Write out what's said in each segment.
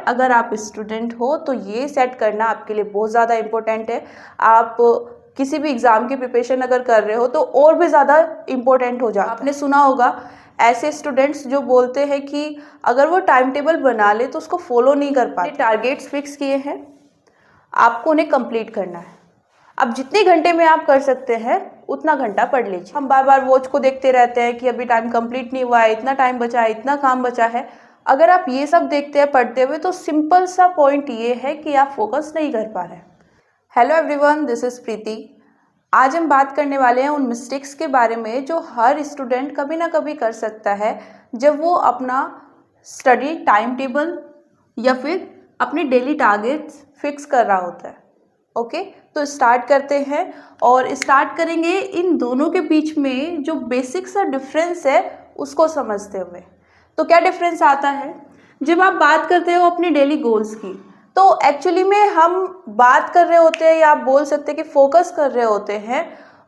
अगर आप स्टूडेंट हो तो ये सेट करना आपके लिए बहुत ज़्यादा इम्पोर्टेंट है। आप किसी भी एग्ज़ाम की प्रिपरेशन अगर कर रहे हो तो और भी ज़्यादा इम्पोर्टेंट हो जाता है। आपने सुना होगा ऐसे स्टूडेंट्स जो बोलते हैं कि अगर वो टाइम टेबल बना ले तो उसको फॉलो नहीं कर पाते। टारगेट्स फिक्स किए हैं, आपको उन्हें कंप्लीट करना है। अब जितने घंटे में आप कर सकते हैं उतना घंटा पढ़ लीजिए। हम बार बार वॉच को देखते रहते हैं कि अभी टाइम कंप्लीट नहीं हुआ है, इतना टाइम बचा है, इतना काम बचा है। अगर आप ये सब देखते हैं पढ़ते हुए तो सिंपल सा पॉइंट ये है कि आप फोकस नहीं कर पा रहे। हेलो एवरीवन, दिस इज़ प्रीति। आज हम बात करने वाले हैं उन मिस्टेक्स के बारे में जो हर स्टूडेंट कभी ना कभी कर सकता है जब वो अपना स्टडी टाइम टेबल या फिर अपने डेली टारगेट्स फिक्स कर रहा होता है। ओके, तो स्टार्ट करते हैं और स्टार्ट करेंगे इन दोनों के बीच में जो बेसिक सा डिफरेंस है उसको समझते हुए। तो क्या डिफरेंस आता है जब आप बात करते हो अपनी डेली गोल्स की, तो एक्चुअली में हम बात कर रहे होते हैं या आप बोल सकते हैं कि फोकस कर रहे होते हैं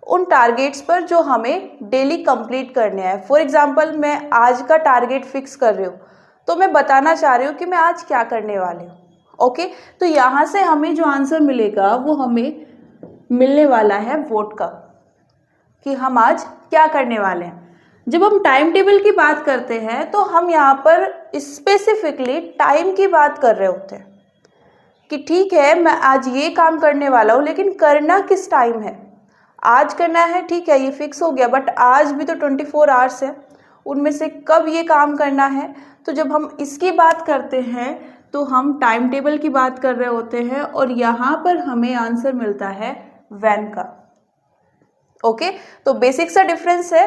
उन टारगेट्स पर जो हमें डेली कंप्लीट करने हैं। फॉर एग्जांपल, मैं आज का टारगेट फिक्स कर रही हूँ तो मैं बताना चाह रही हूँ कि मैं आज क्या करने वाली हूँ। ओके, तो यहाँ से हमें जो आंसर मिलेगा वो हमें मिलने वाला है वोट का, कि हम आज क्या करने वाले हैं। जब हम टाइम टेबल की बात करते हैं तो हम यहाँ पर स्पेसिफिकली टाइम की बात कर रहे होते हैं कि ठीक है, मैं आज ये काम करने वाला हूँ, लेकिन करना किस टाइम है। आज करना है, ठीक है, ये फिक्स हो गया, बट आज भी तो 24 आवर्स है, उनमें से कब ये काम करना है। तो जब हम इसकी बात करते हैं तो हम टाइम टेबल की बात कर रहे होते हैं और यहाँ पर हमें आंसर मिलता है व्हेन का। ओके, तो बेसिक सा डिफरेंस है।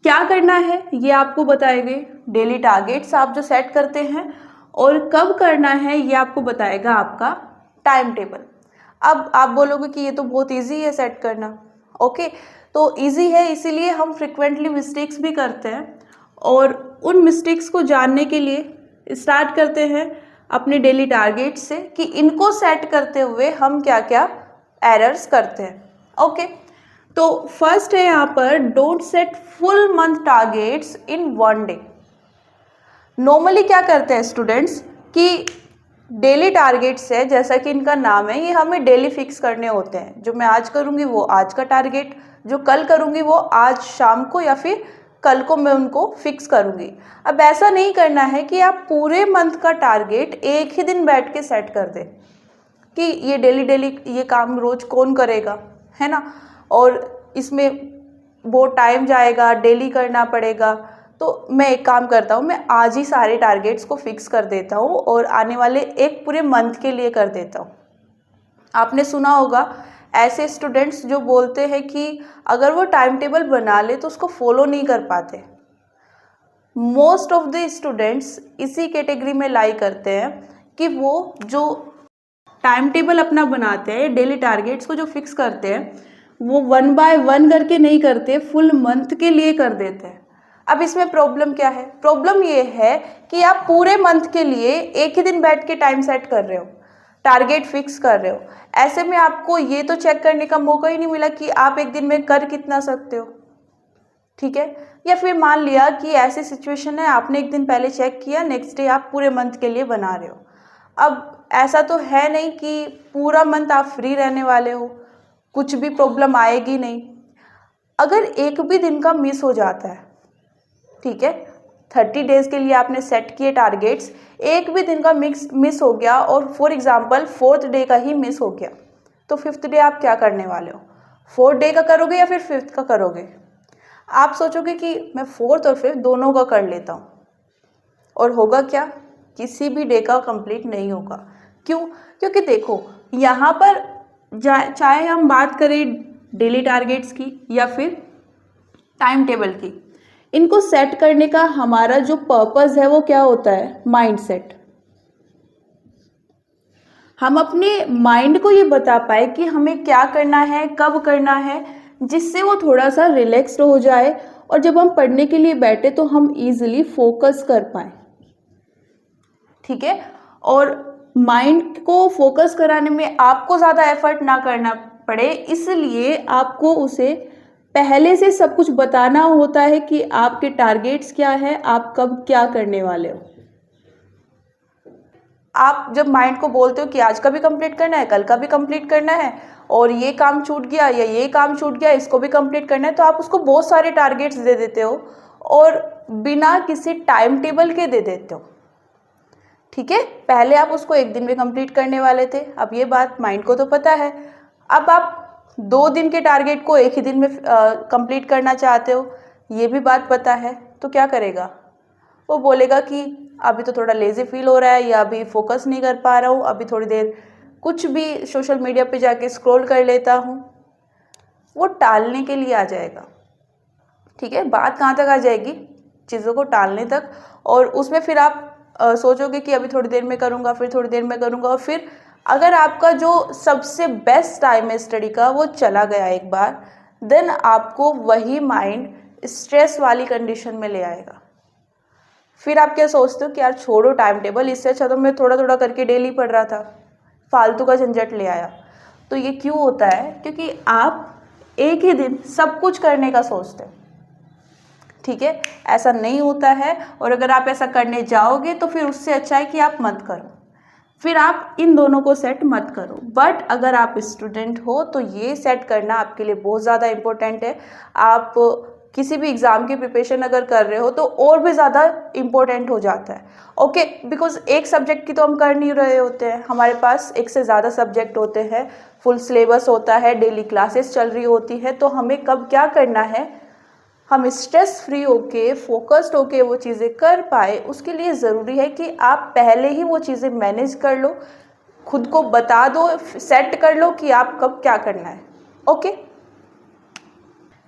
क्या करना है ये आपको बताएंगे डेली टारगेट्स आप जो सेट करते हैं, और कब करना है ये आपको बताएगा आपका टाइम टेबल। अब आप बोलोगे कि ये तो बहुत इजी है सेट करना। ओके, तो इजी है इसीलिए हम फ्रिक्वेंटली मिस्टेक्स भी करते हैं, और उन मिस्टेक्स को जानने के लिए स्टार्ट करते हैं अपने डेली टारगेट से कि इनको सेट करते हुए हम क्या क्या एरर्स करते हैं। ओके, तो फर्स्ट है यहाँ पर don't set full month targets in one day. Normally क्या करते हैं स्टूडेंट्स कि डेली टारगेट्स है, जैसा कि इनका नाम है, ये हमें डेली फिक्स करने होते हैं। जो मैं आज करूँगी वो आज का टारगेट, जो कल करूँगी वो आज शाम को या फिर कल को मैं उनको फिक्स करूँगी। अब ऐसा नहीं करना है कि आप पूरे मंथ का टारगेट एक ही दिन बैठ के सेट कर दें कि ये डेली डेली ये काम रोज़ कौन करेगा, है ना, और इसमें बहुत टाइम जाएगा, डेली करना पड़ेगा। तो मैं एक काम करता हूँ, मैं आज ही सारे टारगेट्स को फिक्स कर देता हूँ और आने वाले एक पूरे मंथ के लिए कर देता हूँ। आपने सुना होगा ऐसे स्टूडेंट्स जो बोलते हैं कि अगर वो टाइम टेबल बना ले तो उसको फॉलो नहीं कर पाते। मोस्ट ऑफ द स्टूडेंट्स इसी कैटेगरी में लाई करते हैं कि वो जो टाइम टेबल अपना बनाते हैं, डेली टारगेट्स को जो फिक्स करते हैं, वो 1 बाय 1 करके नहीं करते, फुल मंथ के लिए कर देते हैं। अब इसमें प्रॉब्लम क्या है? प्रॉब्लम ये है कि आप पूरे मंथ के लिए एक ही दिन बैठ के टाइम सेट कर रहे हो, टारगेट फिक्स कर रहे हो। ऐसे में आपको ये तो चेक करने का मौका ही नहीं मिला कि आप एक दिन में कर कितना सकते हो। ठीक है, या फिर मान लिया कि ऐसी सिचुएशन है, आपने एक दिन पहले चेक किया, नेक्स्ट डे आप पूरे मंथ के लिए बना रहे हो। अब ऐसा तो है नहीं कि पूरा मंथ आप फ्री रहने वाले हो, कुछ भी प्रॉब्लम आएगी नहीं। अगर एक भी दिन का मिस हो जाता है, ठीक है, 30 डेज के लिए आपने सेट किए टारगेट्स, एक भी दिन का मिस हो गया और फॉर एग्जांपल 4th डे का ही मिस हो गया, तो 5th डे आप क्या करने वाले हो? 4th डे का करोगे या फिर 5th का करोगे? आप सोचोगे कि मैं 4th और 5th दोनों का कर लेता हूँ, और होगा क्या? किसी भी डे का कंप्लीट नहीं होगा। क्यों? क्योंकि देखो यहाँ पर चाहे हम बात करें डेली टारगेट्स की या फिर टाइम टेबल की, इनको सेट करने का हमारा जो पर्पस है वो क्या होता है? Mind set. हम अपने माइंड को ये बता पाए कि हमें क्या करना है, कब करना है, जिससे वो थोड़ा सा रिलैक्स्ड हो जाए और जब हम पढ़ने के लिए बैठे तो हम इजीली फोकस कर पाए। ठीक है, और माइंड को फोकस कराने में आपको ज़्यादा एफर्ट ना करना पड़े, इसलिए आपको उसे पहले से सब कुछ बताना होता है कि आपके टारगेट्स क्या है, आप कब क्या करने वाले हो। आप जब माइंड को बोलते हो कि आज का भी कंप्लीट करना है, कल का भी कंप्लीट करना है, और ये काम छूट गया या ये काम छूट गया, इसको भी कंप्लीट करना है, तो आप उसको बहुत सारे टारगेट्स दे देते हो और बिना किसी टाइम टेबल के दे देते हो। ठीक है, पहले आप उसको एक दिन में कंप्लीट करने वाले थे, अब ये बात माइंड को तो पता है। अब आप 2 दिन के टारगेट को एक ही दिन में कंप्लीट करना चाहते हो, ये भी बात पता है। तो क्या करेगा, वो बोलेगा कि अभी तो थोड़ा लेज़ी फील हो रहा है, या अभी फोकस नहीं कर पा रहा हूँ, अभी थोड़ी देर कुछ भी सोशल मीडिया पे जाके स्क्रॉल कर लेता हूँ। वो टालने के लिए आ जाएगा। ठीक है, बात कहाँ तक आ जाएगी, चीज़ों को टालने तक। और उसमें फिर आप सोचोगे कि अभी थोड़ी देर में करूँगा, फिर थोड़ी देर में करूँगा, और फिर अगर आपका जो सबसे बेस्ट टाइम है स्टडी का वो चला गया एक बार, देन आपको वही माइंड स्ट्रेस वाली कंडीशन में ले आएगा। फिर आप क्या सोचते हो कि यार छोड़ो टाइम टेबल, इससे अच्छा तो मैं थोड़ा थोड़ा करके डेली पढ़ रहा था, फालतू का झंझट ले आया। तो ये क्यों होता है, क्योंकि आप एक ही दिन सब कुछ करने का सोचते हैं। ठीक है, ऐसा नहीं होता है, और अगर आप ऐसा करने जाओगे तो फिर उससे अच्छा है कि आप मत करो, फिर आप इन दोनों को सेट मत करो। बट अगर आप स्टूडेंट हो तो ये सेट करना आपके लिए बहुत ज़्यादा इम्पोर्टेंट है। आप किसी भी एग्ज़ाम की प्रिपरेशन अगर कर रहे हो तो और भी ज़्यादा इम्पोर्टेंट हो जाता है। ओके, बिकॉज एक सब्जेक्ट की तो हम कर नहीं रहे होते हैं, हमारे पास एक से ज़्यादा सब्जेक्ट होते हैं, फुल सिलेबस होता है, डेली क्लासेस चल रही होती है। तो हमें कब क्या करना है, हम स्ट्रेस फ्री होके फोकस्ड होके वो चीज़ें कर पाए, उसके लिए ज़रूरी है कि आप पहले ही वो चीज़ें मैनेज कर लो, खुद को बता दो, सेट कर लो कि आप कब क्या करना है। ओके,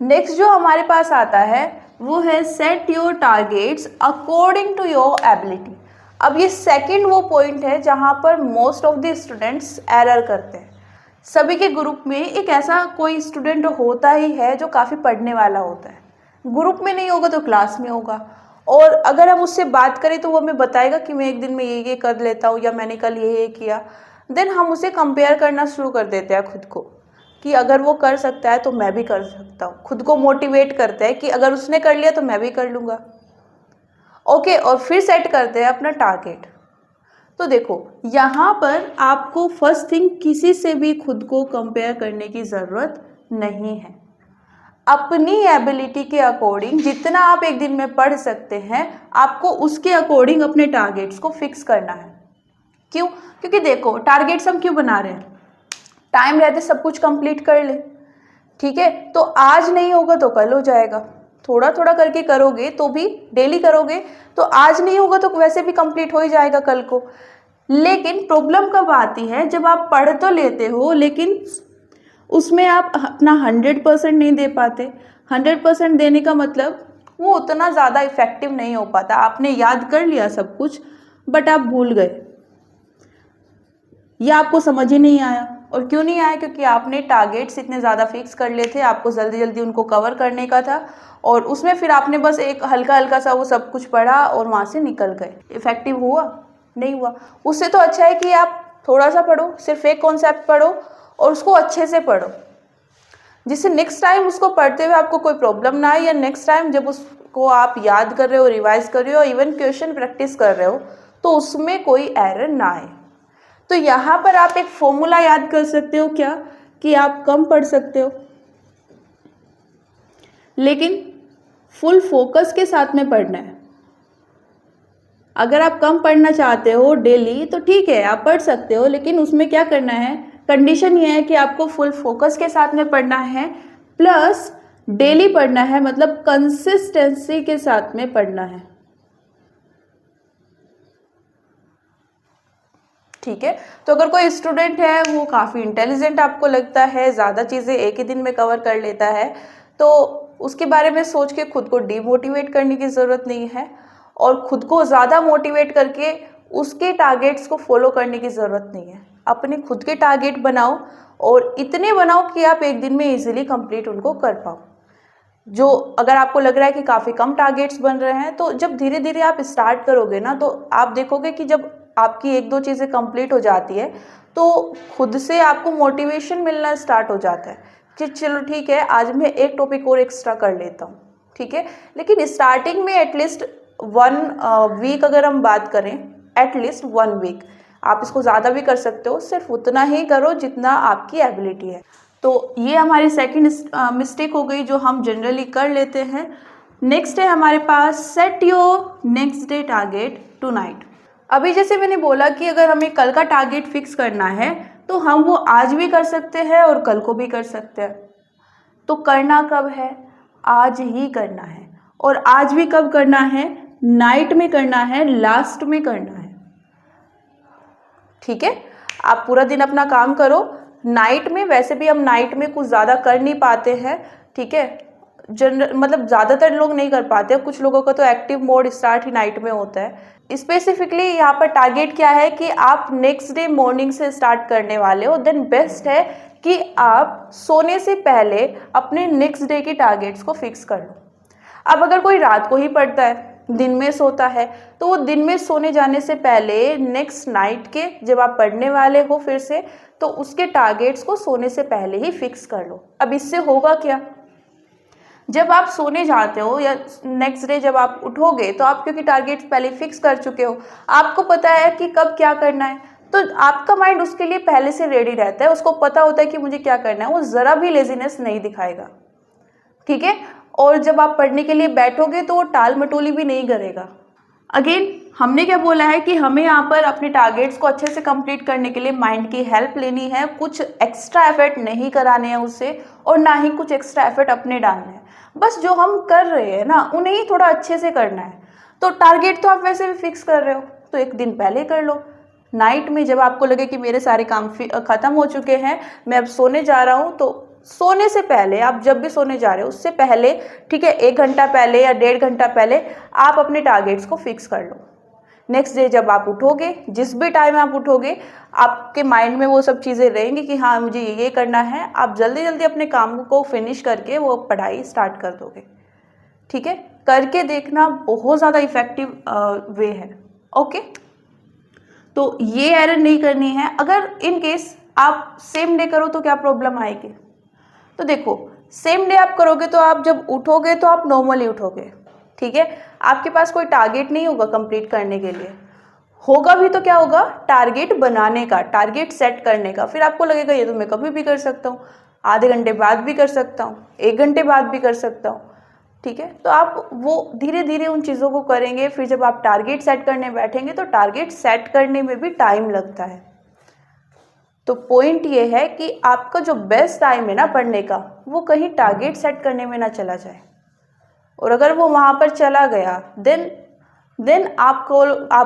नेक्स्ट जो हमारे पास आता है वो है set your targets according to your ability. अब ये सेकंड वो पॉइंट है जहाँ पर most of the students error करते हैं। सभी के ग्रुप में एक ऐसा कोई स्टूडेंट होता ही है जो काफ़ी पढ़ने वाला होता है, ग्रुप में नहीं होगा तो क्लास में होगा, और अगर हम उससे बात करें तो वो हमें बताएगा कि मैं एक दिन में ये कर लेता हूँ, या मैंने कल ये किया। देन हम उसे कंपेयर करना शुरू कर देते हैं खुद को कि अगर वो कर सकता है तो मैं भी कर सकता हूँ, खुद को मोटिवेट करते हैं कि अगर उसने कर लिया तो मैं भी कर लूँगा। ओके, और फिर सेट करते हैं अपना टारगेट। तो देखो यहाँ पर आपको फर्स्ट थिंग किसी से भी खुद को कंपेयर करने की ज़रूरत नहीं है। अपनी एबिलिटी के अकॉर्डिंग जितना आप एक दिन में पढ़ सकते हैं, आपको उसके अकॉर्डिंग अपने टारगेट्स को फिक्स करना है। क्यों, क्योंकि देखो टारगेट्स हम क्यों बना रहे हैं, टाइम रहते सब कुछ कंप्लीट कर ले। ठीक है, तो आज नहीं होगा तो कल हो जाएगा, थोड़ा थोड़ा करके करोगे तो भी, डेली करोगे तो आज नहीं होगा तो वैसे भी कंप्लीट हो ही जाएगा कल को। लेकिन प्रॉब्लम कब आती है, जब आप पढ़ तो लेते हो लेकिन उसमें आप अपना 100% नहीं दे पाते। 100% देने का मतलब वो उतना ज़्यादा इफेक्टिव नहीं हो पाता। आपने याद कर लिया सब कुछ बट आप भूल गए, या आपको समझ ही नहीं आया। और क्यों नहीं आया, क्योंकि आपने टारगेट्स इतने ज़्यादा फिक्स कर लिए थे, आपको जल्दी जल्दी उनको कवर करने का था, और उसमें फिर आपने बस एक हल्का हल्का सा वो सब कुछ पढ़ा और वहाँ से निकल गए। इफेक्टिव हुआ नहीं हुआ। उससे तो अच्छा है कि आप थोड़ा सा पढ़ो, सिर्फ एक कॉन्सेप्ट पढ़ो और उसको अच्छे से पढ़ो, जिससे नेक्स्ट टाइम उसको पढ़ते हुए आपको कोई प्रॉब्लम ना आए, या नेक्स्ट टाइम जब उसको आप याद कर रहे हो, रिवाइज कर रहे हो, इवन क्वेश्चन प्रैक्टिस कर रहे हो तो उसमें कोई एरर ना आए। तो यहाँ पर आप एक फॉर्मूला याद कर सकते हो क्या, कि आप कम पढ़ सकते हो लेकिन फुल फोकस के साथ में पढ़ना है। अगर आप कम पढ़ना चाहते हो डेली तो ठीक है, आप पढ़ सकते हो, लेकिन उसमें क्या करना है, कंडीशन ये है कि आपको फुल फोकस के साथ में पढ़ना है, प्लस डेली पढ़ना है, मतलब कंसिस्टेंसी के साथ में पढ़ना है। ठीक है, तो अगर कोई स्टूडेंट है वो काफ़ी इंटेलिजेंट आपको लगता है, ज़्यादा चीज़ें एक ही दिन में कवर कर लेता है, तो उसके बारे में सोच के खुद को डीमोटिवेट करने की ज़रूरत नहीं है, और खुद को ज़्यादा मोटिवेट करके उसके टारगेट्स को फॉलो करने की ज़रूरत नहीं है। अपने खुद के टारगेट बनाओ, और इतने बनाओ कि आप एक दिन में ईजिली कंप्लीट उनको कर पाओ। जो अगर आपको लग रहा है कि काफ़ी कम टारगेट्स बन रहे हैं, तो जब धीरे धीरे आप स्टार्ट करोगे ना, तो आप देखोगे कि जब आपकी एक दो चीज़ें कंप्लीट हो जाती है तो खुद से आपको मोटिवेशन मिलना स्टार्ट हो जाता है कि चलो ठीक है, आज मैं एक टॉपिक और एक्स्ट्रा कर लेता हूँ। ठीक है, लेकिन स्टार्टिंग में एटलीस्ट 1 वीक अगर हम बात करें, एटलीस्ट 1 वीक आप इसको ज़्यादा भी कर सकते हो, सिर्फ उतना ही करो जितना आपकी एबिलिटी है। तो ये हमारी सेकंड मिस्टेक हो गई जो हम जनरली कर लेते हैं। नेक्स्ट है हमारे पास set your next day target tonight. अभी जैसे मैंने बोला कि अगर हमें कल का टारगेट फिक्स करना है तो हम वो आज भी कर सकते हैं और कल को भी कर सकते हैं। तो करना कब है? आज ही करना है। और आज भी कब करना है? नाइट में करना है, लास्ट में करना है। ठीक है, आप पूरा दिन अपना काम करो, नाइट में वैसे भी हम नाइट में कुछ ज़्यादा कर नहीं पाते हैं। ठीक है, जनरल मतलब ज़्यादातर लोग नहीं कर पाते, कुछ लोगों का तो एक्टिव मोड स्टार्ट ही नाइट में होता है। स्पेसिफिकली यहाँ पर टारगेट क्या है कि आप नेक्स्ट डे मॉर्निंग से स्टार्ट करने वाले हो, देन बेस्ट है कि आप सोने से पहले अपने नेक्स्ट डे के टारगेट्स को फिक्स कर लो। अब अगर कोई रात को ही पढ़ता है, दिन में सोता है, तो वो दिन में सोने जाने से पहले नेक्स्ट नाइट के जब आप पढ़ने वाले हो फिर से, तो उसके टारगेट्स को सोने से पहले ही फिक्स कर लो। अब इससे होगा क्या? जब आप सोने जाते हो या नेक्स्ट डे जब आप उठोगे तो आप क्योंकि टारगेट्स पहले फिक्स कर चुके हो, आपको पता है कि कब क्या करना है, तो आपका माइंड उसके लिए पहले से रेडी रहता है, उसको पता होता है कि मुझे क्या करना है, वो ज़रा भी लेजीनेस नहीं दिखाएगा। ठीक है, और जब आप पढ़ने के लिए बैठोगे तो वो टाल मटोली भी नहीं करेगा। अगेन हमने क्या बोला है कि हमें यहाँ पर अपने टारगेट्स को अच्छे से कंप्लीट करने के लिए माइंड की हेल्प लेनी है, कुछ एक्स्ट्रा एफर्ट नहीं कराने हैं उससे, और ना ही कुछ एक्स्ट्रा एफर्ट अपने डालने हैं। बस जो हम कर रहे हैं ना उन्हें ही थोड़ा अच्छे से करना है। तो टारगेट तो आप वैसे भी फिक्स कर रहे हो तो एक दिन पहले कर लो। नाइट में जब आपको लगे कि मेरे सारे काम ख़त्म हो चुके हैं, मैं अब सोने जा रहा हूँ, तो सोने से पहले, आप जब भी सोने जा रहे हो उससे पहले, ठीक है, 1 घंटा पहले या 1.5 घंटा पहले आप अपने टारगेट्स को फिक्स कर लो। नेक्स्ट डे जब आप उठोगे, जिस भी टाइम आप उठोगे, आपके माइंड में वो सब चीज़ें रहेंगी कि हाँ मुझे ये करना है। आप जल्दी जल्दी अपने काम को फिनिश करके वो पढ़ाई स्टार्ट कर दोगे। ठीक है, करके देखना, बहुत ज़्यादा इफ़ेक्टिव वे है। ओके, तो ये एरर नहीं करनी है। अगर इन केस आप सेम डे करो तो क्या प्रॉब्लम आएगी? तो देखो, सेम डे आप करोगे तो आप जब उठोगे तो आप नॉर्मली उठोगे। ठीक है, आपके पास कोई टारगेट नहीं होगा कंप्लीट करने के लिए। होगा भी तो क्या होगा? टारगेट बनाने का, टारगेट सेट करने का। फिर आपको लगेगा ये तो मैं कभी भी कर सकता हूँ, आधे घंटे बाद भी कर सकता हूँ, 1 घंटे बाद भी कर सकता हूँ। ठीक है, तो आप वो धीरे धीरे उन चीज़ों को करेंगे। फिर जब आप टारगेट सेट करने बैठेंगे तो टारगेट सेट करने में भी टाइम लगता है। तो पॉइंट ये है कि आपका जो बेस्ट टाइम है ना पढ़ने का, वो कहीं टारगेट सेट करने में ना चला जाए। और अगर वो वहाँ पर चला गया देन आप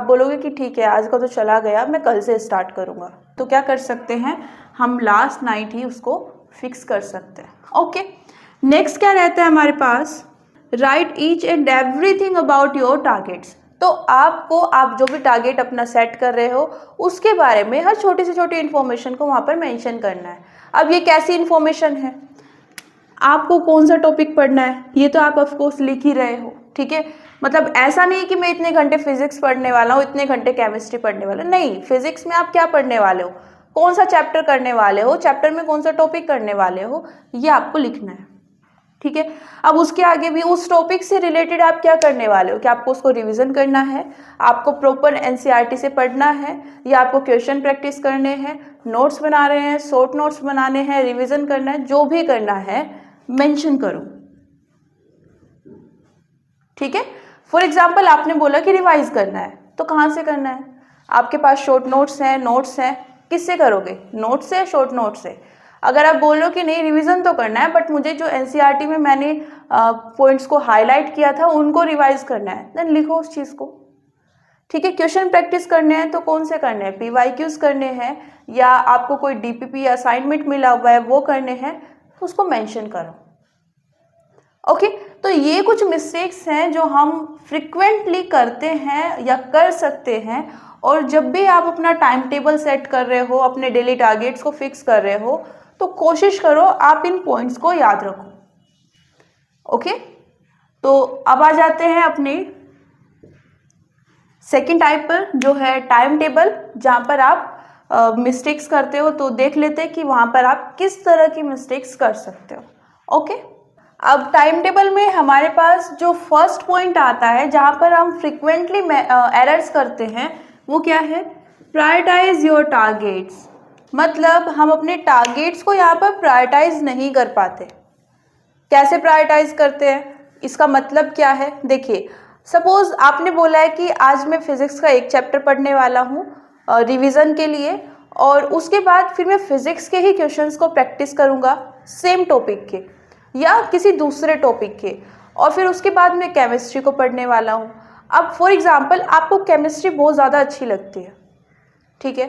बोलोगे कि ठीक है आज का तो चला गया, मैं कल से स्टार्ट करूँगा। तो क्या कर सकते हैं हम? लास्ट नाइट ही उसको फिक्स कर सकते हैं। ओके, नेक्स्ट क्या रहता है हमारे पास? Write each and everything about your targets. तो आपको, आप जो भी टारगेट अपना सेट कर रहे हो उसके बारे में हर छोटी से छोटी इन्फॉर्मेशन को वहाँ पर मेंशन करना है। अब ये कैसी इन्फॉर्मेशन है? आपको कौन सा टॉपिक पढ़ना है ये तो आप ऑफकोर्स लिख ही रहे हो। ठीक है, मतलब ऐसा नहीं कि मैं इतने घंटे फिजिक्स पढ़ने वाला हूँ, इतने घंटे केमिस्ट्री पढ़ने वाला, नहीं। फिजिक्स में आप क्या पढ़ने वाले हो, कौन सा चैप्टर करने वाले हो, चैप्टर में कौन सा टॉपिक करने वाले हो, ये आपको लिखना है। ठीक है, अब उसके आगे भी उस टॉपिक से रिलेटेड आप क्या करने वाले हो, कि आपको उसको रिवीजन करना है, आपको प्रॉपर एनसीईआरटी से पढ़ना है, या आपको क्वेश्चन प्रैक्टिस करने हैं, नोट्स बना रहे हैं, शॉर्ट नोट्स बनाने हैं, रिवीजन करना है, जो भी करना है मेंशन करो। ठीक है, फॉर एग्जाम्पल आपने बोला कि रिवाइज करना है, तो कहाँ से करना है? आपके पास शॉर्ट नोट्स हैं, किससे करोगे? नोट्स से, शॉर्ट नोट्स से। अगर आप बोल रहे हो कि नहीं रिवीजन तो करना है बट मुझे जो एनसीईआरटी में मैंने पॉइंट्स को हाईलाइट किया था उनको रिवाइज करना है, देन लिखो उस चीज़ को। ठीक है, क्वेश्चन प्रैक्टिस करने हैं तो कौन से करने हैं? पीवाईक्यूज करने हैं, या आपको कोई डीपीपी असाइनमेंट मिला हुआ है वो करने हैं, तो उसको मेंशन करो। ओके, तो ये कुछ मिस्टेक्स हैं जो हम फ्रिक्वेंटली करते हैं या कर सकते हैं। और जब भी आप अपना टाइम टेबल सेट कर रहे हो, अपने डेली टारगेट्स को फिक्स कर रहे हो, तो कोशिश करो आप इन पॉइंट्स को याद रखो। ओके, तो अब आ जाते हैं अपनी सेकेंड टाइप पर, जो है टाइम टेबल, जहाँ पर आप मिस्टेक्स करते हो। तो देख लेते हैं कि वहाँ पर आप किस तरह की मिस्टेक्स कर सकते हो। ओके, अब टाइम टेबल में हमारे पास जो फर्स्ट पॉइंट आता है जहाँ पर हम फ्रिक्वेंटली एरर्स करते हैं, वो क्या है? प्रायोरिटाइज योर टारगेट्स, मतलब हम अपने टारगेट्स को यहाँ पर प्रायोरिटाइज नहीं कर पाते। कैसे प्रायोरिटाइज करते हैं, इसका मतलब क्या है? देखिए, सपोज आपने बोला है कि आज मैं फिजिक्स का एक चैप्टर पढ़ने वाला हूँ रिवीजन के लिए, और उसके बाद फिर मैं फिजिक्स के ही क्वेश्चंस को प्रैक्टिस करूँगा सेम टॉपिक के या किसी दूसरे टॉपिक के, और फिर उसके बाद मैं केमिस्ट्री को पढ़ने वाला हूँ। अब फॉर एग्जांपल आपको केमिस्ट्री बहुत ज़्यादा अच्छी लगती है, ठीक है,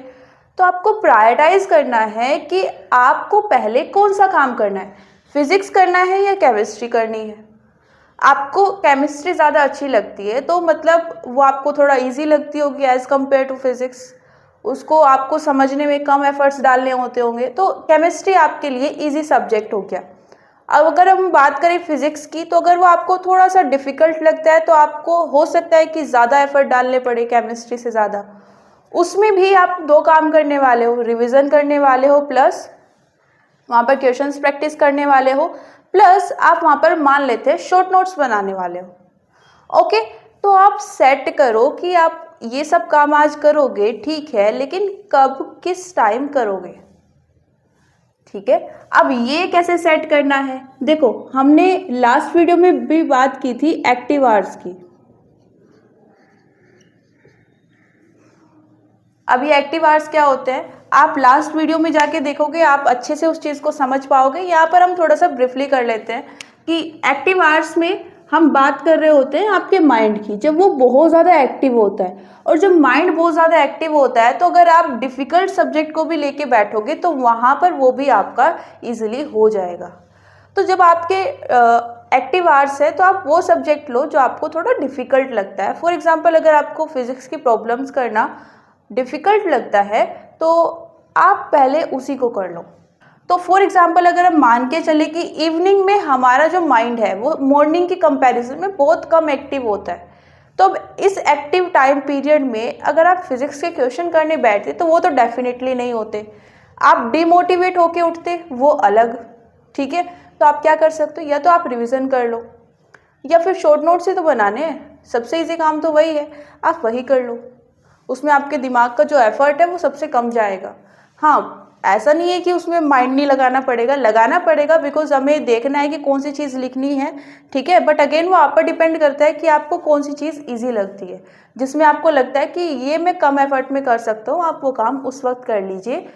तो आपको प्रायोरिटाइज करना है कि आपको पहले कौन सा काम करना है, फिजिक्स करना है या केमिस्ट्री करनी है। आपको केमिस्ट्री ज़्यादा अच्छी लगती है तो मतलब वो आपको थोड़ा इजी लगती होगी एज़ कम्पेयर टू फिज़िक्स, उसको आपको समझने में कम एफर्ट्स डालने होते होंगे, तो केमिस्ट्री आपके लिए इजी सब्जेक्ट हो गया। अब अगर हम बात करें फिज़िक्स की, तो अगर वो आपको थोड़ा सा डिफ़िकल्ट लगता है तो आपको हो सकता है कि ज़्यादा एफर्ट डालने पड़े केमिस्ट्री से ज़्यादा। उसमें भी आप दो काम करने वाले हो, रिवीजन करने वाले हो प्लस वहाँ पर क्वेश्चंस प्रैक्टिस करने वाले हो, प्लस आप वहाँ पर मान लेते हैं शॉर्ट नोट्स बनाने वाले हो। ओके, तो आप सेट करो कि आप ये सब काम आज करोगे, ठीक है, लेकिन कब किस टाइम करोगे, ठीक है। अब ये कैसे सेट करना है, देखो हमने लास्ट वीडियो में भी बात की थी एक्टिव आवर्स की। अब ये एक्टिव आवर्स क्या होते हैं, आप लास्ट वीडियो में जाके देखोगे, आप अच्छे से उस चीज़ को समझ पाओगे। यहाँ पर हम थोड़ा सा ब्रीफली कर लेते हैं कि एक्टिव आवर्स में हम बात कर रहे होते हैं आपके माइंड की, जब वो बहुत ज़्यादा एक्टिव होता है। और जब माइंड बहुत ज़्यादा एक्टिव होता है तो अगर आप डिफ़िकल्ट सब्जेक्ट को भी लेके बैठोगे तो वहाँ पर वो भी आपका ईजिली हो जाएगा। तो जब आपके एक्टिव आवर्स है तो आप वो सब्जेक्ट लो जो आपको थोड़ा डिफ़िकल्ट लगता है। फॉर एग्जाम्पल, अगर आपको फिज़िक्स की प्रॉब्लम्स करना डिफ़िकल्ट लगता है तो आप पहले उसी को कर लो। तो फॉर एग्जांपल, अगर हम मान के चले कि इवनिंग में हमारा जो माइंड है वो मॉर्निंग की कंपैरिजन में बहुत कम एक्टिव होता है, तो अब इस एक्टिव टाइम पीरियड में अगर आप फिजिक्स के क्वेश्चन करने बैठते तो वो तो डेफिनेटली नहीं होते, आप डिमोटिवेट होके उठते, वो अलग, ठीक है। तो आप क्या कर सकते हो, या तो आप रिविज़न कर लो या फिर शॉर्ट नोट से तो बनाने हैं, सबसे ईजी काम तो वही है, आप वही कर लो। उसमें आपके दिमाग का जो एफर्ट है वो सबसे कम जाएगा। हाँ, ऐसा नहीं है कि उसमें माइंड नहीं लगाना पड़ेगा, लगाना पड़ेगा, बिकॉज हमें देखना है कि कौन सी चीज़ लिखनी है, ठीक है। बट अगेन वो आप पर डिपेंड करता है कि आपको कौन सी चीज़ इजी लगती है, जिसमें आपको लगता है कि ये मैं कम एफर्ट में कर सकता हूँ, आप वो काम उस वक्त कर लीजिए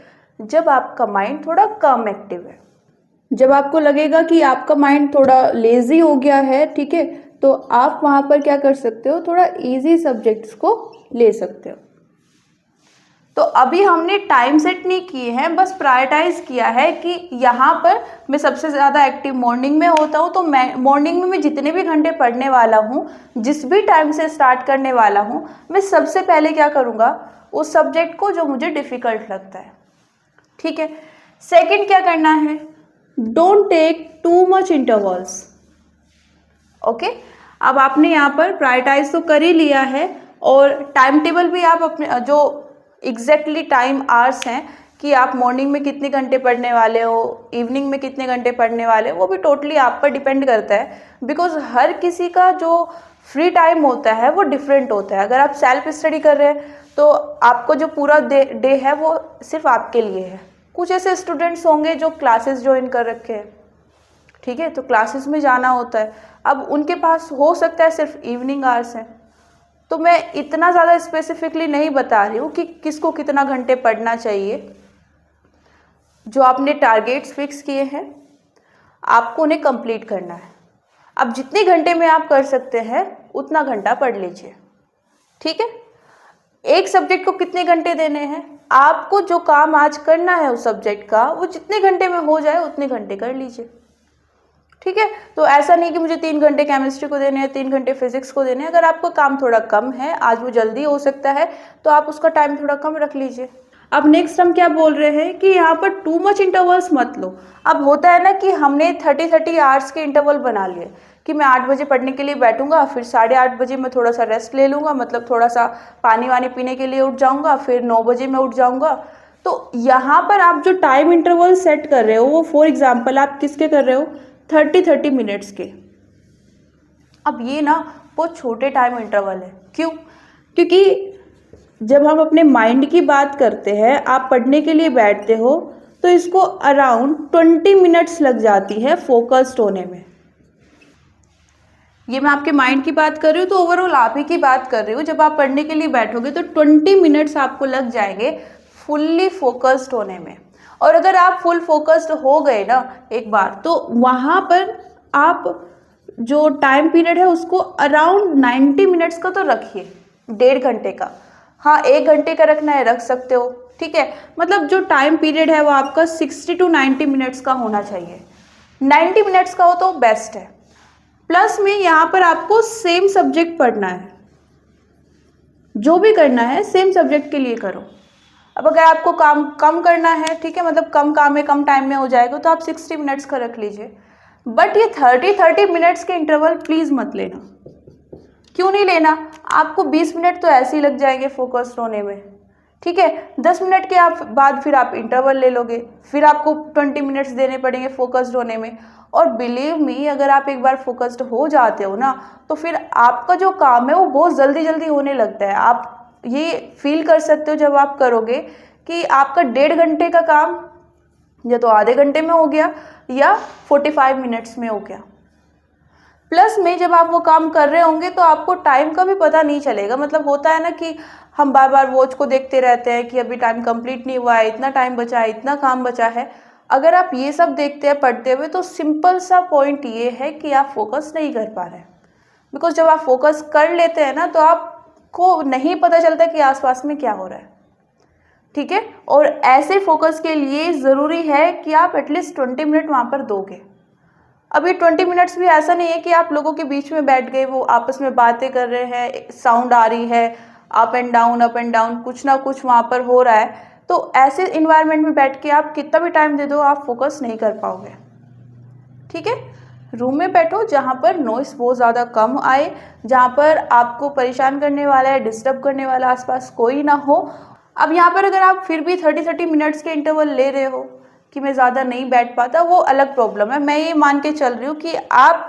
जब आपका माइंड थोड़ा कम एक्टिव है। जब आपको लगेगा कि आपका माइंड थोड़ा लेज़ी हो गया है, ठीक है, तो आप वहाँ पर क्या कर सकते हो, थोड़ा ईजी सब्जेक्ट्स को ले सकते हो। तो अभी हमने टाइम सेट नहीं किए हैं, बस प्रायोरिटाइज किया है कि यहाँ पर मैं सबसे ज़्यादा एक्टिव मॉर्निंग में होता हूँ, तो मैं मॉर्निंग में मैं जितने भी घंटे पढ़ने वाला हूँ, जिस भी टाइम से स्टार्ट करने वाला हूँ, मैं सबसे पहले क्या करूँगा, उस सब्जेक्ट को जो मुझे डिफ़िकल्ट लगता है, ठीक है। सेकेंड क्या करना है, don't take too much intervals. Okay, अब आपने यहाँ पर प्रायोरिटाइज तो कर ही लिया है, और टाइम टेबल भी आप अपने जो एग्जैक्टली टाइम आवर्स हैं कि आप मॉर्निंग में कितने घंटे पढ़ने वाले हो, इवनिंग में कितने घंटे पढ़ने वाले हो, वो भी टोटली आप पर डिपेंड करता है, बिकॉज हर किसी का जो फ्री टाइम होता है वो डिफरेंट होता है। अगर आप सेल्फ स्टडी कर रहे हैं तो आपको जो पूरा डे है वो सिर्फ आपके लिए है। कुछ ऐसे स्टूडेंट्स होंगे जो क्लासेस ज्वाइन कर रखे हैं, ठीक है, तो क्लासेस में जाना होता है, अब उनके पास हो सकता है सिर्फ इवनिंग आवर्स हैं। तो मैं इतना ज़्यादा स्पेसिफिकली नहीं बता रही हूँ कि किसको कितना घंटे पढ़ना चाहिए। जो आपने टारगेट्स फिक्स किए हैं आपको उन्हें कंप्लीट करना है। अब जितने घंटे में आप कर सकते हैं उतना घंटा पढ़ लीजिए, ठीक है। एक सब्जेक्ट को कितने घंटे देने हैं, आपको जो काम आज करना है उस सब्जेक्ट का वो जितने घंटे में हो जाए उतने घंटे कर लीजिए, ठीक है। तो ऐसा नहीं कि मुझे 3 घंटे केमिस्ट्री को देने हैं, 3 घंटे फिजिक्स को देने हैं। अगर आपको काम थोड़ा कम है, आज वो जल्दी हो सकता है, तो आप उसका टाइम थोड़ा कम रख लीजिए। अब नेक्स्ट हम क्या बोल रहे हैं कि यहाँ पर टू मच इंटरवल्स मत लो। अब होता है ना कि हमने 30 आवर्स के इंटरवल बना लिए कि मैं 8 बजे पढ़ने के लिए बैठूंगा, फिर 8:30 बजे मैं थोड़ा सा रेस्ट ले लूँगा, मतलब थोड़ा सा पानी वानी पीने के लिए उठ जाऊँगा, फिर 9 बजे मैं उठ जाऊँगा। तो यहाँ पर आप जो टाइम इंटरवल सेट कर रहे हो वो फॉर एग्जाम्पल आप किसके कर रहे हो, 30 मिनट्स के। अब ये ना बहुत छोटे टाइम इंटरवल है, क्यों, क्योंकि जब हम अपने माइंड की बात करते हैं, आप पढ़ने के लिए बैठते हो तो इसको अराउंड 20 मिनट्स लग जाती है फोकस्ड होने में। ये मैं आपके माइंड की बात कर रही हूँ, तो ओवरऑल आप ही की बात कर रही हूँ। जब आप पढ़ने के लिए बैठोगे तो 20 मिनट्स आपको लग जाएंगे फुल्ली फोकस्ड होने में। और अगर आप फुल फोकस्ड हो गए ना एक बार, तो वहाँ पर आप जो टाइम पीरियड है उसको अराउंड 90 मिनट्स का तो रखिए, 1.5 घंटे का। हाँ, 1 घंटे का रखना है रख सकते हो, ठीक है। मतलब जो टाइम पीरियड है वो आपका 60 to 90 मिनट्स का होना चाहिए। 90 मिनट्स का हो तो बेस्ट है। प्लस में यहाँ पर आपको सेम सब्जेक्ट पढ़ना है, जो भी करना है सेम सब्जेक्ट के लिए करो। अब अगर आपको काम कम करना है, ठीक है, मतलब कम काम में कम टाइम में हो जाएगा, तो आप 60 मिनट्स का रख लीजिए। बट ये 30 मिनट्स के इंटरवल प्लीज़ मत लेना। क्यों नहीं लेना? आपको 20 मिनट तो ऐसे ही लग जाएंगे फोकस्ड होने में, ठीक है। 10 मिनट के बाद फिर आप इंटरवल ले लोगे, फिर आपको 20 मिनट्स देने पड़ेंगे फोकस्ड होने में। और बिलीव मी, अगर आप एक बार फोकस्ड हो जाते हो ना, तो फिर आपका जो काम है वो बहुत जल्दी जल्दी होने लगता है। आप ये फील कर सकते हो जब आप करोगे कि आपका 1.5 घंटे का काम या तो आधे घंटे में हो गया या 45 मिनट्स में हो गया। प्लस में जब आप वो काम कर रहे होंगे तो आपको टाइम का भी पता नहीं चलेगा। मतलब होता है ना कि हम बार बार वॉच को देखते रहते हैं कि अभी टाइम कंप्लीट नहीं हुआ है, इतना टाइम बचा है, इतना काम बचा है। अगर आप ये सब देखते हैं पढ़ते हुए, तो सिंपल सा पॉइंट ये है कि आप फोकस नहीं कर पा रहे हैं। बिकॉज जब आप फोकस कर लेते हैं ना, तो आपको नहीं पता चलता कि आसपास में क्या हो रहा है, ठीक है। और ऐसे फोकस के लिए ज़रूरी है कि आप एटलीस्ट 20 मिनट वहाँ पर दोगे। अब ये 20 मिनट्स भी ऐसा नहीं है कि आप लोगों के बीच में बैठ गए, वो आपस में बातें कर रहे हैं, साउंड आ रही है, अप एंड डाउन, कुछ ना कुछ वहाँ पर हो रहा है। तो ऐसे इन्वायरमेंट में बैठ के आप कितना भी टाइम दे दो, आप फोकस नहीं कर पाओगे, ठीक है। रूम में बैठो जहाँ पर नॉइस बहुत ज़्यादा कम आए, जहाँ पर आपको परेशान करने वाला है, डिस्टर्ब करने वाला आसपास कोई ना हो। अब यहाँ पर अगर आप फिर भी 30 मिनट्स के इंटरवल ले रहे हो कि मैं ज़्यादा नहीं बैठ पाता, वो अलग प्रॉब्लम है। मैं ये मान के चल रही हूँ कि आप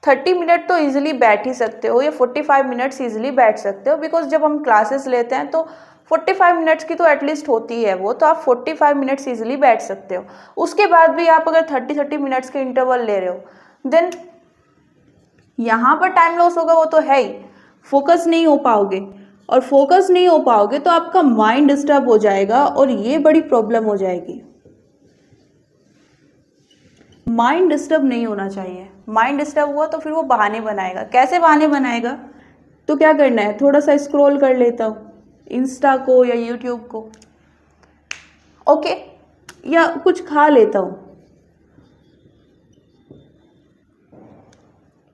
30 मिनट तो ईजिली बैठ ही सकते हो, या 45 मिनट्स ईजिली बैठ सकते हो। बिकॉज जब हम क्लासेस लेते हैं तो 45 मिनट्स की तो एटलीस्ट होती है वो, तो आप 45 मिनट्स ईजिली बैठ सकते हो। उसके बाद भी आप अगर 30 मिनट्स के इंटरवल ले रहे हो, देन यहाँ पर टाइम लॉस होगा, वो तो है ही। फोकस नहीं हो पाओगे, और फोकस नहीं हो पाओगे तो आपका माइंड डिस्टर्ब हो जाएगा, और ये बड़ी प्रॉब्लम हो जाएगी। माइंड डिस्टर्ब नहीं होना चाहिए। माइंड डिस्टर्ब हुआ तो फिर वो बहाने बनाएगा। कैसे बहाने बनाएगा? तो क्या करना है, थोड़ा सा स्क्रॉल कर लेता हूँ इंस्टा को या यूट्यूब को, ओके, या कुछ खा लेता हूँ,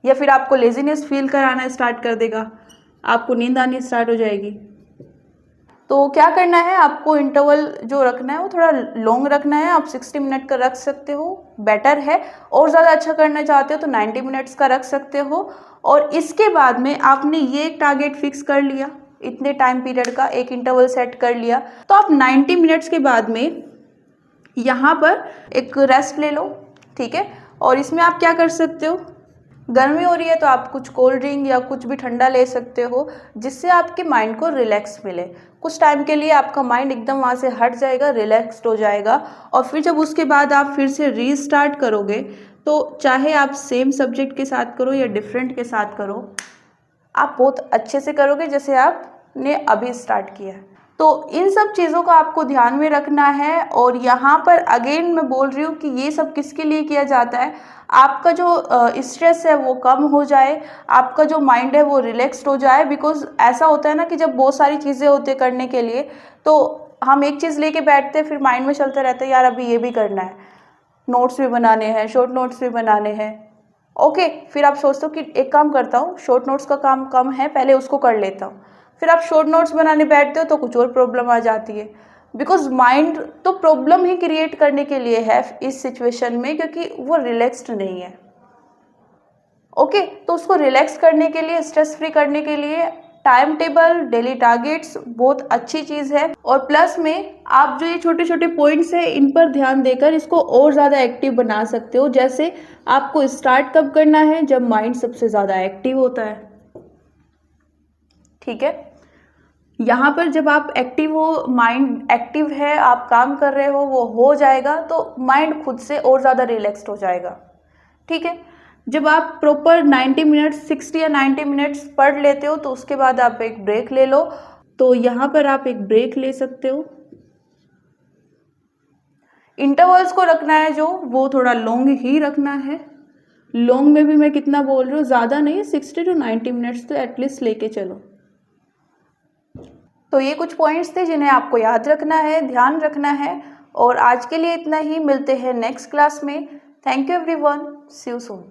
या फिर आपको लेजीनेस फील कराना स्टार्ट कर देगा, आपको नींद आनी स्टार्ट हो जाएगी। तो क्या करना है, आपको इंटरवल जो रखना है वो थोड़ा लॉन्ग रखना है। आप 60 मिनट का रख सकते हो, बेटर है। और ज़्यादा अच्छा करना चाहते हो तो 90 मिनट्स का रख सकते हो। और इसके बाद में आपने ये एक टारगेट फिक्स कर लिया, इतने टाइम पीरियड का एक इंटरवल सेट कर लिया, तो आप 90 मिनट्स के बाद में यहाँ पर एक रेस्ट ले लो, ठीक है। और इसमें आप क्या कर सकते हो, गर्मी हो रही है तो आप कुछ कोल्ड ड्रिंक या कुछ भी ठंडा ले सकते हो, जिससे आपके माइंड को रिलैक्स मिले। कुछ टाइम के लिए आपका माइंड एकदम वहाँ से हट जाएगा, रिलैक्स्ड हो जाएगा। और फिर जब उसके बाद आप फिर से रीस्टार्ट करोगे, तो चाहे आप सेम सब्जेक्ट के साथ करो या डिफरेंट के साथ करो, आप बहुत अच्छे से करोगे जैसे आपने अभी स्टार्ट किया है। तो इन सब चीज़ों का आपको ध्यान में रखना है। और यहाँ पर अगेन मैं बोल रही हूँ कि ये सब किसके लिए किया जाता है, आपका जो स्ट्रेस है वो कम हो जाए, आपका जो माइंड है वो रिलैक्स्ड हो जाए। बिकॉज ऐसा होता है ना कि जब बहुत सारी चीज़ें होती है करने के लिए, तो हम एक चीज़ लेके बैठते हैं, फिर माइंड में चलता रहता है यार अभी ये भी करना है, नोट्स भी बनाने हैं, शॉर्ट नोट्स भी बनाने हैं, ओके। फिर आप सोचते हो कि एक काम करता हूँ, शॉर्ट नोट्स का काम कम है, पहले उसको कर लेता हूँ। फिर आप शॉर्ट नोट्स बनाने बैठते हो तो कुछ और प्रॉब्लम आ जाती है। बिकॉज माइंड तो प्रॉब्लम ही क्रिएट करने के लिए है इस सिचुएशन में, क्योंकि वो रिलैक्स्ड नहीं है, ओके। तो उसको रिलैक्स करने के लिए, स्ट्रेस फ्री करने के लिए टाइम टेबल, डेली टारगेट्स बहुत अच्छी चीज़ है। और प्लस में आप जो ये छोटे छोटे पॉइंट्स हैं इन पर ध्यान देकर इसको और ज़्यादा एक्टिव बना सकते हो। जैसे आपको स्टार्ट कब करना है, जब माइंड सबसे ज़्यादा एक्टिव होता है, ठीक है। यहाँ पर जब आप एक्टिव हो, माइंड एक्टिव है, आप काम कर रहे हो, वो हो जाएगा तो माइंड खुद से और ज़्यादा रिलैक्स्ड हो जाएगा। ठीक है, जब आप प्रॉपर 90 मिनट्स 60 या 90 मिनट्स पढ़ लेते हो तो उसके बाद आप एक ब्रेक ले लो। तो यहाँ पर आप एक ब्रेक ले सकते हो। इंटरवल्स को रखना है जो वो थोड़ा लॉन्ग ही रखना है। लॉन्ग में भी मैं कितना बोल रही हूँ, ज़्यादा नहीं, 60 to 90 मिनट्स तो एटलीस्ट लेके चलो। तो ये कुछ पॉइंट्स थे जिन्हें आपको याद रखना है, ध्यान रखना है। और आज के लिए इतना ही, मिलते हैं नेक्स्ट क्लास में। Thank you everyone, see you soon.